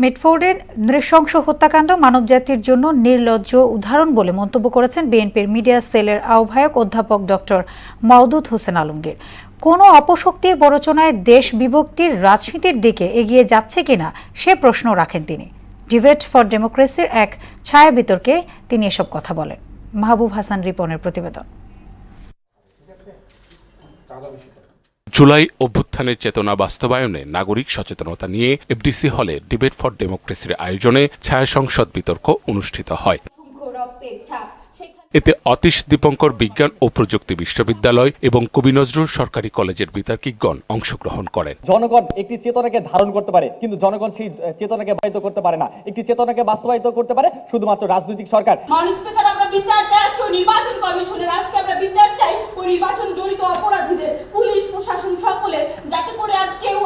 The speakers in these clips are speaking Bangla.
মিটফোর্ডের নৃশংস হত্যাকাণ্ড মানবজাতির জন্য নির্লজ্জ উদাহরণ বলে মন্তব্য করেছেন বিএনপির মিডিয়া সেলের আহ্বায়ক অধ্যাপক ডক্টর মাওদুদ হোসেন আলমগীর। কোনো অপশক্তির প্ররোচনায় দেশ বিভক্তির রাজনীতির দিকে এগিয়ে যাচ্ছে কিনা সে প্রশ্ন রাখেন তিনি। ডিবেট ফর ডেমোক্রেসির এক ছায়া বিতর্কে তিনি এসব কথা বলেন। মাহবুব হাসান রিপনের প্রতিবেদন। জুলাই অভ্যুত্থানের চেতনা বাস্তবায়নে নাগরিক সচেতনতা নিয়ে এফডিসি হলে ডিবেট ফর ডেমোক্রেসির আয়োজনে ছায়া সংসদ বিতর্ক অনুষ্ঠিত হয়। এতে অতীশ দীপঙ্কর বিজ্ঞান ও প্রযুক্তি বিশ্ববিদ্যালয় এবং কবি নজরুল সরকারি কলেজের বিতর্কিকগণ অংশগ্রহণ করেন। জনগণ একটি চেতনাকে ধারণ করতে পারে, কিন্তু জনগণ সেই চেতনাকে বাস্তবায়িত করতে পারে না। একটি চেতনাকে বাস্তবায়িত করতে পারে শুধুমাত্র রাজনৈতিক সরকার। আমরা বিচার চাই, নির্বাচন কমিশনের আজকে আমরা বিচার চাই ওই নির্বাচন জড়িত অপরাধীদের, পুলিশ প্রশাসন সকলের, যাতে করে আর কেউ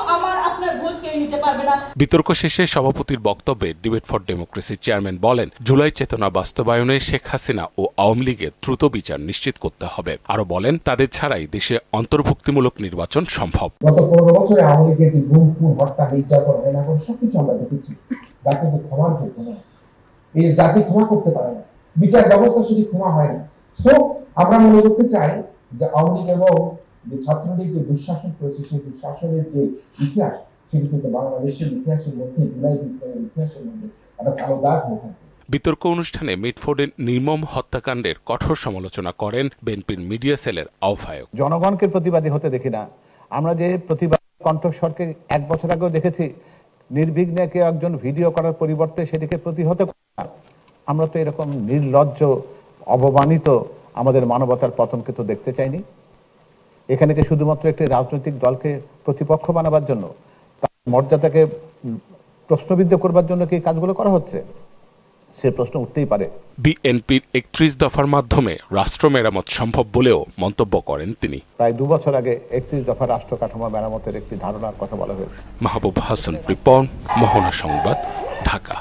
আপনার ভোট কেড়ে নিতে পারবে না। বিতর্ক শেষে সভাপতির বক্তব্যে ডিবেট ফর ডেমোক্রেসির চেয়ারম্যান বলেন, জুলাই চেতনা বাস্তবায়নে শেখ হাসিনা ও আওয়ামী লীগের দ্রুত বিচার নিশ্চিত করতে হবে। আরো বলেন, তাদের ছাড়াই দেশে অন্তর্ভুক্তিমূলক নির্বাচন সম্ভব। গত 15 বছরে আওয়ামী লীগের যে গুম, খুন, হত্যা, নির্যাতন, বেনাগর সবকিছু আমরা দেখেছি। যা কিন্তু ক্ষমার যোগ্য নয়, এই জাতি ক্ষমা করতে পারে না, বিচার ব্যবস্থা শুধু ক্ষমা হয় না। সো আমরা মনে করতে চাই যে আওয়ামী লীগ এবং যে ছাত্রলীগ যে দুঃশাসন করেছে, সেই দুঃশাসনের যে ইতিহাস, সেটি কিন্তু বাংলাদেশের ইতিহাসের মধ্যে, জুলাই বিপ্লবের ইতিহাসের মধ্যে একটা কালো দাগ হয়ে থাকে। বিতর্ক অনুষ্ঠানে মিটফোর্ডের নির্মম হত্যাকাণ্ডের কঠোর সমালোচনা করেন বিএনপির মিডিয়া সেলের আহ্বায়ক। জনগণকে প্রতিবাদী হতে দেখি না। আমরা যে প্রতিবাদ কণ্ঠস্বরকে 1 বছর আগেও দেখেছি, নির্বিঘ্নে কেউ একজন ভিডিও করার পরিবর্তে সেটিকে প্রতিহত করে না। আমরা তো এরকম নির্লজ্জ, অবমানিত আমাদের মানবতার পতনকে তো দেখতে চাইনি। এখানে কি শুধুমাত্র একটি রাজনৈতিক দলকে প্রতিপক্ষ বানাবার জন্য, তার মর্যাদাকে প্রশ্নবিদ্ধ করবার জন্য কি কাজগুলো করা হচ্ছে? সে প্রশ্ন উঠতেই পারে। বিএনপির 31 দফার মাধ্যমে রাষ্ট্র মেরামত সম্ভব বলেও মন্তব্য করেন তিনি। প্রায় 2 বছর আগে 31 দফা রাষ্ট্র কাঠামো মেরামতের একটি ধারণার কথা বলা হয়েছে। মাহবুব হাসান রিপন, মোহনা সংবাদ, ঢাকা।